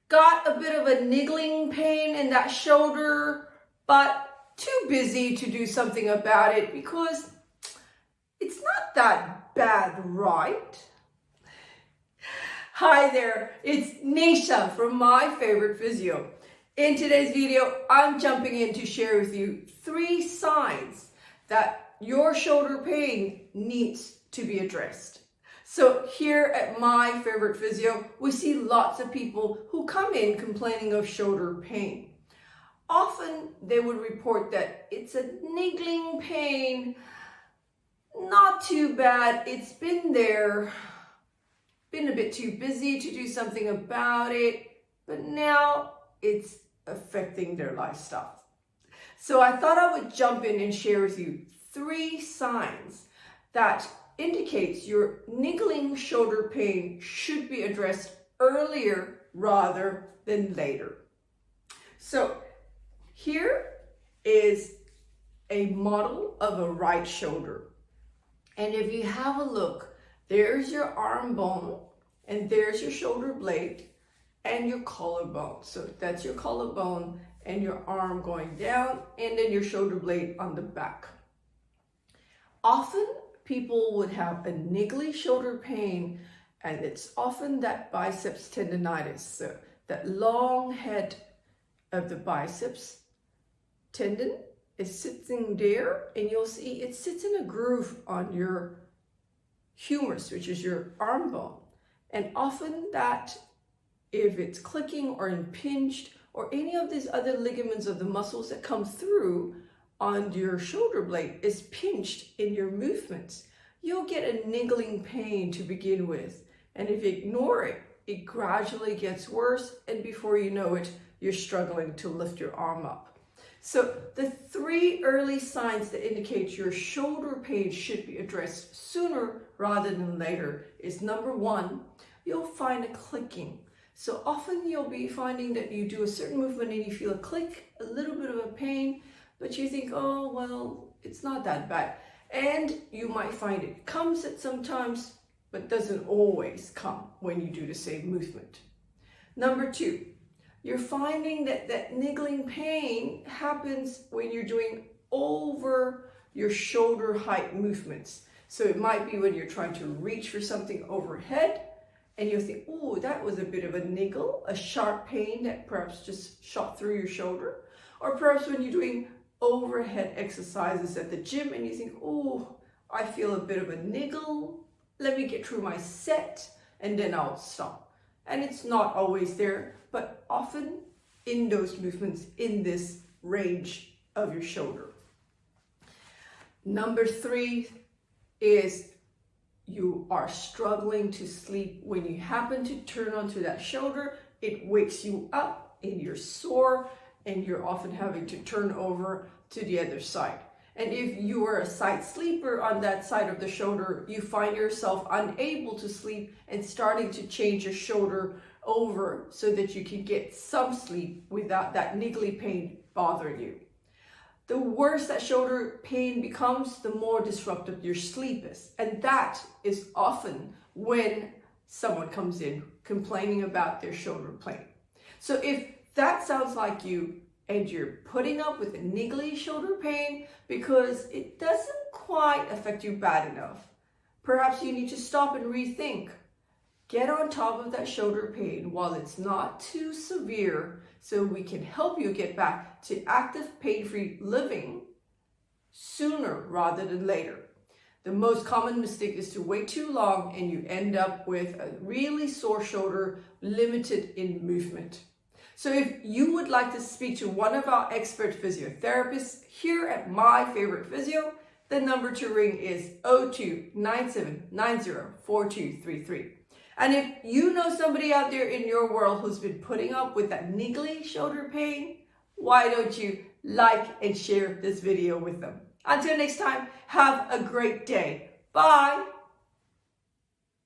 Got a bit of a niggling pain in that shoulder, but too busy to do something about it because it's not that bad, right? Hi there, it's Neesha from My Favourite Physio. In today's video, I'm jumping in to share with you 3 signs that your shoulder pain needs to be addressed. So here at My Favourite Physio, we see lots of people who come in complaining of shoulder pain. Often they would report that it's a niggling pain, not too bad, it's been there, been a bit too busy to do something about it, but now it's affecting their lifestyle. So I thought I would jump in and share with you 3 signs that indicates your niggling shoulder pain should be addressed earlier rather than later. So here is a model of a right shoulder. And if you have a look, there's your arm bone and there's your shoulder blade and your collarbone. So that's your collarbone and your arm going down and then your shoulder blade on the back. Often people would have a niggly shoulder pain, and it's often that biceps tendonitis. So that long head of the biceps tendon is sitting there, and you'll see it sits in a groove on your humerus, which is your arm bone. And often that, if it's clicking or impinged or any of these other ligaments of the muscles that come through on your shoulder blade is pinched in your movements, you'll get a niggling pain to begin with. And if you ignore it, it gradually gets worse, and before you know it, you're struggling to lift your arm up. So the 3 early signs that indicate your shoulder pain should be addressed sooner rather than later is: number 1, you'll find a clicking. So often you'll be finding that you do a certain movement and you feel a click, a little bit of a pain, but you think, oh, well, it's not that bad. And you might find it comes at sometimes, but doesn't always come when you do the same movement. Number 2, you're finding that that niggling pain happens when you're doing over your shoulder height movements. So it might be when you're trying to reach for something overhead and you think, oh, that was a bit of a niggle, a sharp pain that perhaps just shot through your shoulder. Or perhaps when you're doing overhead exercises at the gym and you think, oh, I feel a bit of a niggle, let me get through my set and then I'll stop. And it's not always there, but often in those movements in this range of your shoulder. Number 3 is you are struggling to sleep. When you happen to turn onto that shoulder, it wakes you up and you're sore, and you're often having to turn over to the other side. And if you are a side sleeper on that side of the shoulder, you find yourself unable to sleep and starting to change your shoulder over so that you can get some sleep without that niggly pain bothering you. The worse that shoulder pain becomes, the more disruptive your sleep is. And that is often when someone comes in complaining about their shoulder pain. So if that sounds like you and you're putting up with a niggly shoulder pain because it doesn't quite affect you bad enough, perhaps you need to stop and rethink. Get on top of that shoulder pain while it's not too severe so we can help you get back to active pain-free living sooner rather than later. The most common mistake is to wait too long and you end up with a really sore shoulder, limited in movement. So if you would like to speak to one of our expert physiotherapists here at My Favourite Physio, the number to ring is 02-9790-4233. And if you know somebody out there in your world who's been putting up with that niggly shoulder pain, why don't you like and share this video with them? Until next time, have a great day. Bye.